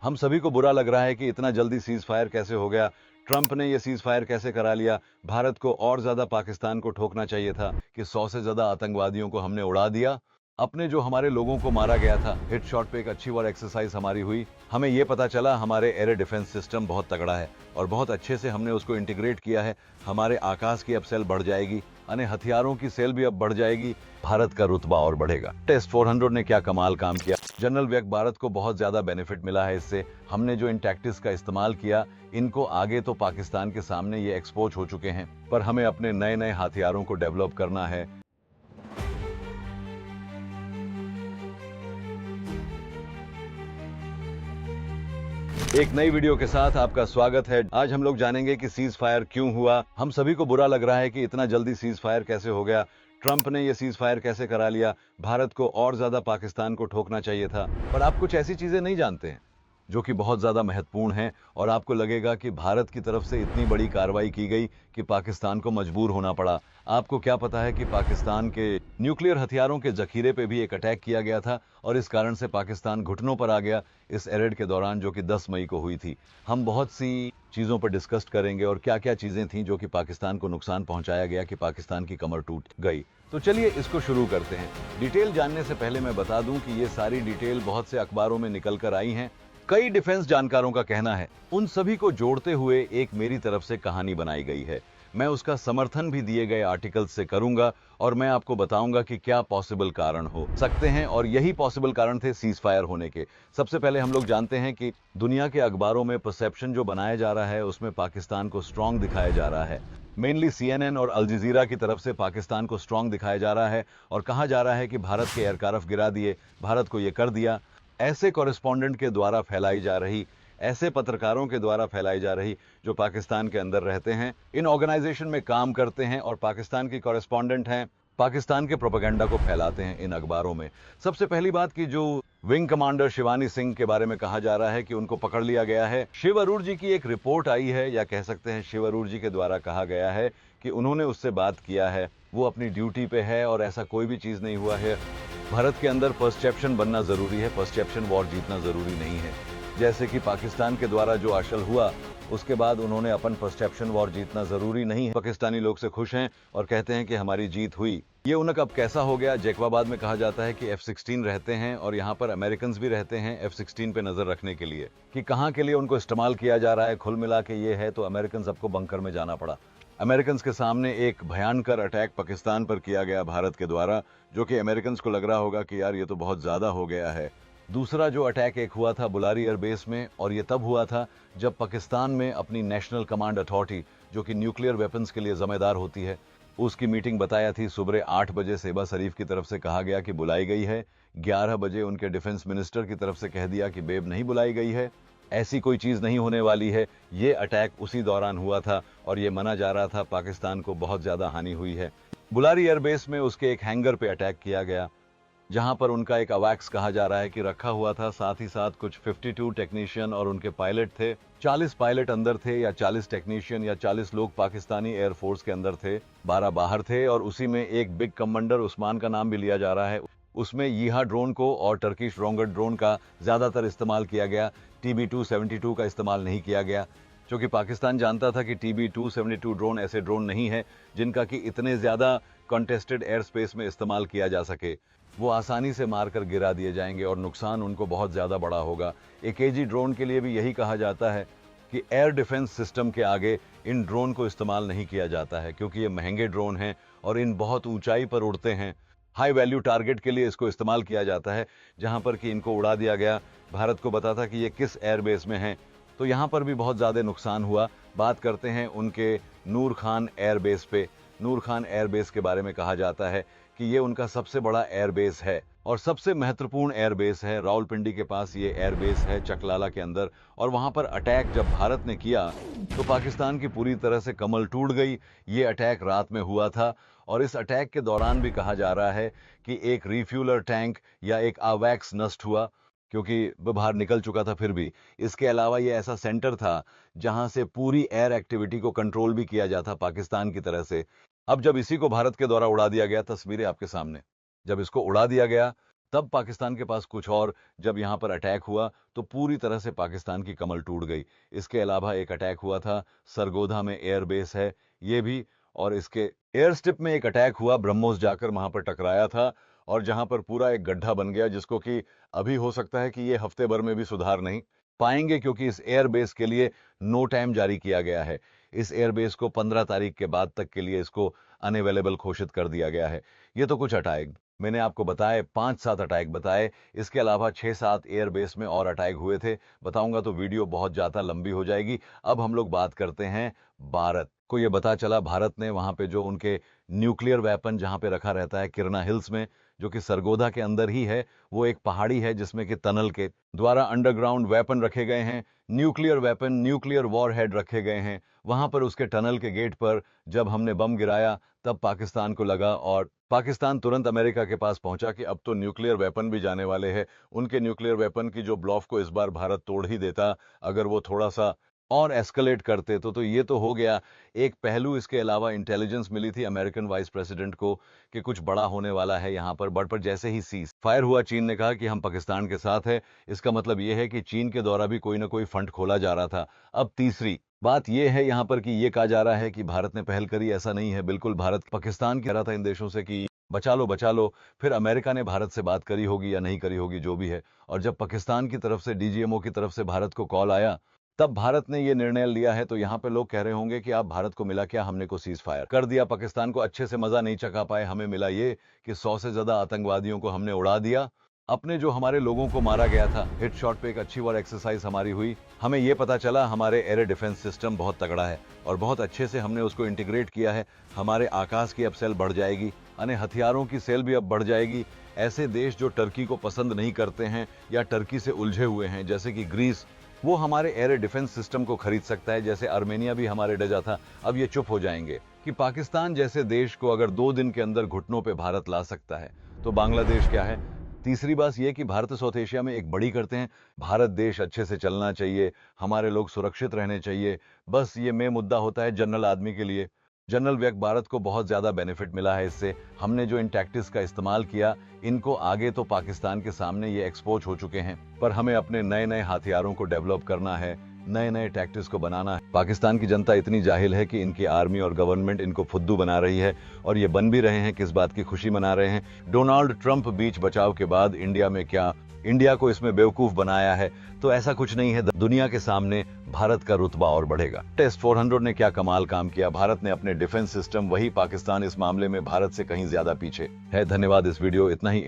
हम सभी को बुरा लग रहा है कि इतना जल्दी सीज फायर कैसे हो गया, ट्रंप ने यह सीज फायर कैसे करा लिया। भारत को और ज्यादा पाकिस्तान को ठोकना चाहिए था कि 100 से ज्यादा आतंकवादियों को हमने उड़ा दिया। अपने जो हमारे लोगों को मारा गया था, हिट शॉट पे एक अच्छी वार एक्सरसाइज हमारी हुई। हमें यह पता चला हमारे एयर डिफेंस सिस्टम बहुत तगड़ा है और बहुत अच्छे से हमने उसको इंटीग्रेट किया है। हमारे आकाश की अब सेल बढ़ जाएगी, अन्य हथियारों की सेल भी अब बढ़ जाएगी। भारत का रुतबा और बढ़ेगा। टेस्ट 400 ने क्या कमाल काम किया। जनरल व्यक भारत को बहुत ज्यादा बेनिफिट मिला है इससे। हमने जो इन टैक्टिक्स का इस्तेमाल किया, इनको आगे तो पाकिस्तान के सामने ये एक्सपोज हो चुके हैं, पर हमें अपने नए नए हथियारों को डेवलप करना है। एक नई वीडियो के साथ आपका स्वागत है। आज हम लोग जानेंगे कि सीज फायर क्यों हुआ। हम सभी को बुरा लग रहा है कि इतना जल्दी सीज फायर कैसे हो गया, ट्रंप ने यह सीज फायर कैसे करा लिया। भारत को और ज्यादा पाकिस्तान को ठोकना चाहिए था। पर आप कुछ ऐसी चीजें नहीं जानते हैं जो कि बहुत ज्यादा महत्वपूर्ण है, और आपको लगेगा कि भारत की तरफ से इतनी बड़ी कार्रवाई की गई कि पाकिस्तान को मजबूर होना पड़ा। आपको क्या पता है कि पाकिस्तान के न्यूक्लियर हथियारों के जखीरे पे भी एक अटैक किया गया था और इस कारण से पाकिस्तान घुटनों पर आ गया इस एरेड के दौरान, जो कि 10 मई को हुई थी। हम बहुत सी चीजों पर डिस्कस करेंगे और क्या क्या चीजें थी जो कि पाकिस्तान को नुकसान पहुंचाया गया कि पाकिस्तान की कमर टूट गई। तो चलिए इसको शुरू करते हैं। डिटेल जानने से पहले मैं बता दूं कि ये सारी डिटेल बहुत से अखबारों में निकल कर आई हैं। कई डिफेंस जानकारों का कहना है, उन सभी को जोड़ते हुए एक मेरी तरफ से कहानी बनाई गई है। मैं उसका समर्थन भी दिए गए आर्टिकल से करूंगा और मैं आपको बताऊंगा कि क्या पॉसिबल कारण हो सकते हैं, और यही पॉसिबल कारण थे सीज फायर होने के। सबसे पहले हम लोग जानते हैं कि दुनिया के अखबारों में परसेप्शन जो बनाया जा रहा है उसमें पाकिस्तान को स्ट्रांग दिखाया जा रहा है। मेनली CNN और अल जजीरा की तरफ से पाकिस्तान को स्ट्रांग दिखाया जा रहा है और कहा जा रहा है कि भारत के एयरक्राफ्ट गिरा दिए, भारत को यह कर दिया। ऐसे कॉरेस्पॉन्डेंट के द्वारा फैलाई जा रही, ऐसे पत्रकारों के द्वारा फैलाई जा रही जो पाकिस्तान के अंदर रहते हैं, इन ऑर्गेनाइजेशन में काम करते हैं और पाकिस्तान की कॉरेस्पॉन्डेंट हैं, पाकिस्तान के प्रोपेगेंडा को फैलाते हैं इन अखबारों में। सबसे पहली बात कि जो विंग कमांडर शिवानी सिंह के बारे में कहा जा रहा है कि उनको पकड़ लिया गया है। शिव अरूर जी की एक रिपोर्ट आई है, या कह सकते हैं शिव अरूर जी के द्वारा कहा गया है कि उन्होंने उससे बात किया है, वो अपनी ड्यूटी पे है और ऐसा कोई भी चीज नहीं हुआ है। भारत के अंदर परसेप्शन बनना जरूरी है, परसेप्शन वॉर जीतना जरूरी नहीं है। जैसे कि पाकिस्तान के द्वारा जो आशल हुआ, उसके बाद उन्होंने अपन परसेप्शन वॉर जीतना जरूरी नहीं है। पाकिस्तानी लोग से खुश हैं और कहते हैं कि हमारी जीत हुई। ये उनका अब कैसा हो गया। जैकबाबाद में कहा जाता है कि F-16 रहते हैं और यहाँ पर अमेरिकन भी रहते हैं F-16 पे नजर रखने के लिए कि कहाँ के लिए उनको इस्तेमाल किया जा रहा है। खुल मिला के ये है, तो अमेरिकन सबको बंकर में जाना पड़ा। अमेरिकन के सामने एक भयंकर अटैक पाकिस्तान पर किया गया भारत के द्वारा, जो कि अमेरिकन को लग रहा होगा कि यार ये तो बहुत ज्यादा हो गया है। दूसरा जो अटैक एक हुआ था बुलारी एयरबेस में, और ये तब हुआ था जब पाकिस्तान में अपनी नेशनल कमांड अथॉरिटी, जो कि न्यूक्लियर वेपन्स के लिए जिम्मेदार होती है, उसकी मीटिंग बताया थी सुबह 8 बजे शहबाज शरीफ की तरफ से कहा गया कि बुलाई गई है। 11 बजे उनके डिफेंस मिनिस्टर की तरफ से कह दिया कि बेब नहीं बुलाई गई है, ऐसी कोई चीज नहीं होने वाली है। ये अटैक उसी दौरान हुआ था और ये माना जा रहा था पाकिस्तान को बहुत ज्यादा हानि हुई है। बुलारी एयरबेस में उसके एक हैंगर पे अटैक किया गया, जहां पर उनका एक अवैक्स कहा जा रहा है कि रखा हुआ था। साथ ही साथ कुछ 52 टेक्नीशियन और उनके पायलट थे। 40 पायलट अंदर थे, या 40 टेक्नीशियन या 40 लोग पाकिस्तानी एयरफोर्स के अंदर थे, 12 बाहर थे, और उसी में एक बिग कमांडर उस्मान का नाम भी लिया जा रहा है। उसमें यीहा ड्रोन को और टर्किश रोंगट ड्रोन का ज्यादातर इस्तेमाल किया गया। TB272 का इस्तेमाल नहीं किया गया, क्योंकि पाकिस्तान जानता था कि TB272 ड्रोन ऐसे ड्रोन नहीं है जिनका कि इतने ज्यादा कॉन्टेस्टेड एयर स्पेस में इस्तेमाल किया जा सके। वो आसानी से मारकर गिरा दिए जाएंगे और नुकसान उनको बहुत ज्यादा बड़ा होगा। AKG ड्रोन के लिए भी यही कहा जाता है कि एयर डिफेंस सिस्टम के आगे इन ड्रोन को इस्तेमाल नहीं किया जाता है, क्योंकि ये महंगे ड्रोन हैं और इन बहुत ऊंचाई पर उड़ते हैं। हाई वैल्यू टारगेट के लिए इसको इस्तेमाल किया जाता है, जहां पर कि इनको उड़ा दिया गया। भारत को पता था कि ये किस एयरबेस में है, तो यहां पर भी बहुत ज्यादा नुकसान हुआ। बात करते हैं उनके नूर खान एयरबेस पे। नूर खान एयरबेस के बारे में कहा जाता है कि ये उनका सबसे बड़ा एयरबेस है और सबसे महत्वपूर्ण एयरबेस है। रावलपिंडी के पास ये एयरबेस है, चकलाला के अंदर। और वहां पर अटैक जब भारत ने किया तो पाकिस्तान की पूरी तरह से कमल टूट गई। ये अटैक रात में हुआ था और इस अटैक के दौरान भी कहा जा रहा है कि एक रिफ्यूलर टैंक या एक AWACS नष्ट हुआ, क्योंकि वह बाहर निकल चुका था। फिर भी इसके अलावा ये ऐसा सेंटर था जहां से पूरी एयर एक्टिविटी को कंट्रोल भी किया जाता पाकिस्तान की तरह से। अब जब इसी को भारत के द्वारा उड़ा दिया गया, तस्वीरें आपके सामने, जब इसको उड़ा दिया गया तब पाकिस्तान के पास कुछ और, जब यहां पर अटैक हुआ तो पूरी तरह से पाकिस्तान की कमल टूट गई। इसके अलावा एक अटैक हुआ था सरगोधा में, एयरबेस है ये भी, और इसके एयर स्ट्रिप में एक अटैक हुआ, ब्रह्मोस जाकर वहां पर टकराया था और जहां पर पूरा एक गड्ढा बन गया, जिसको कि अभी हो सकता है कि ये हफ्ते भर में भी सुधार नहीं पाएंगे, क्योंकि इस एयरबेस के लिए नो टाइम जारी किया गया है। इस एयरबेस को 15 तारीख के बाद तक के लिए इसको अनअवेलेबल घोषित कर दिया गया है। ये तो कुछ अटैक मैंने आपको बताए, 5-7 अटैक बताए। इसके अलावा 6-7 एयरबेस में और अटैक हुए थे, बताऊंगा तो वीडियो बहुत ज्यादा लंबी हो जाएगी। अब हम लोग बात करते हैं भारत को। ये पता चला भारत ने वहां पे जो उनके न्यूक्लियर वेपन जहां पे रखा रहता है किरना हिल्स में, जो कि सरगोधा के अंदर ही है, वो एक पहाड़ी है जिसमें कि टनल के द्वारा अंडरग्राउंड वेपन रखे गए हैं, न्यूक्लियर वेपन, न्यूक्लियर वॉरहेड रखे गए हैं। वहां पर उसके टनल के गेट पर जब हमने बम गिराया तब पाकिस्तान को लगा, और पाकिस्तान तुरंत अमेरिका के पास पहुंचा कि अब तो न्यूक्लियर वेपन भी जाने वाले हैं। उनके न्यूक्लियर वेपन की जो ब्लॉफ को इस बार भारत तोड़ ही देता अगर वो थोड़ा सा और एस्केलेट करते तो ये तो हो गया एक पहलू। इसके अलावा इंटेलिजेंस मिली थी अमेरिकन वाइस प्रेसिडेंट को कि कुछ बड़ा होने वाला है यहां पर, बट पर जैसे ही सीज फायर हुआ, चीन ने कहा कि हम पाकिस्तान के साथ है। इसका मतलब यह है कि चीन के द्वारा भी कोई ना कोई फंड खोला जा रहा था। अब तीसरी बात यह है यहां पर कि यह कहा जा रहा है कि भारत ने पहल करी, ऐसा नहीं है। बिल्कुल भारत पाकिस्तान कह रहा था इन देशों से कि बचा लो बचा लो, फिर अमेरिका ने भारत से बात करी होगी या नहीं करी होगी, जो भी है। और जब पाकिस्तान की तरफ से, डीजीएमओ की तरफ से भारत को कॉल आया, तब भारत ने यह निर्णय लिया है। तो यहां पे लोग कह रहे होंगे कि आप भारत को मिला क्या, हमने को सीज फायर कर दिया, पाकिस्तान को अच्छे से मजा नहीं चखा पाए। हमें मिला ये कि 100 से ज्यादा आतंकवादियों को हमने उड़ा दिया, अपने जो हमारे लोगों को मारा गया था। हिट शॉट पे एक अच्छी वार एक्सरसाइज हमारी हुई। हमें यह पता चला हमारे एयर डिफेंस सिस्टम बहुत तगड़ा है और बहुत अच्छे से हमने उसको इंटीग्रेट किया है। हमारे आकाश की अब सेल बढ़ जाएगी, अन्य हथियारों की सेल भी अब बढ़ जाएगी। ऐसे देश जो टर्की को पसंद नहीं करते हैं या टर्की से उलझे हुए हैं, जैसे कि ग्रीस, वो हमारे एयर डिफेंस सिस्टम को खरीद सकता है। जैसे आर्मेनिया भी हमारे डजा था, अब ये चुप हो जाएंगे कि पाकिस्तान जैसे देश को अगर 2 दिन के अंदर घुटनों पे भारत ला सकता है तो बांग्लादेश क्या है। तीसरी बात यह कि भारत साउथ एशिया में एक बड़ी करते हैं, भारत देश अच्छे से चलना चाहिए, हमारे लोग सुरक्षित रहने चाहिए। बस ये में मुद्दा होता है जनरल आदमी के लिए। जनरल व्यक्ति भारत को बहुत ज्यादा बेनिफिट मिला है इससे। हमने जो इन टैक्टिक्स का इस्तेमाल किया, इनको आगे तो पाकिस्तान के सामने ये एक्सपोज हो चुके हैं, पर हमें अपने नए नए हथियारों को डेवलप करना है, नए नए टैक्टिक्स को बनाना है। पाकिस्तान की जनता इतनी जाहिल है कि इनकी आर्मी और गवर्नमेंट इनको फुद्दू बना रही है, और ये बन भी रहे हैं। किस बात की खुशी मना रहे हैं? डोनाल्ड ट्रंप बीच बचाव के बाद इंडिया में क्या, इंडिया को इसमें बेवकूफ बनाया है? तो ऐसा कुछ नहीं है। दुनिया के सामने भारत का रुतबा और बढ़ेगा। टेस्ट 400 ने क्या कमाल काम किया। भारत ने अपने डिफेंस सिस्टम, वही पाकिस्तान इस मामले में भारत से कहीं ज्यादा पीछे है। धन्यवाद। इस वीडियो इतना ही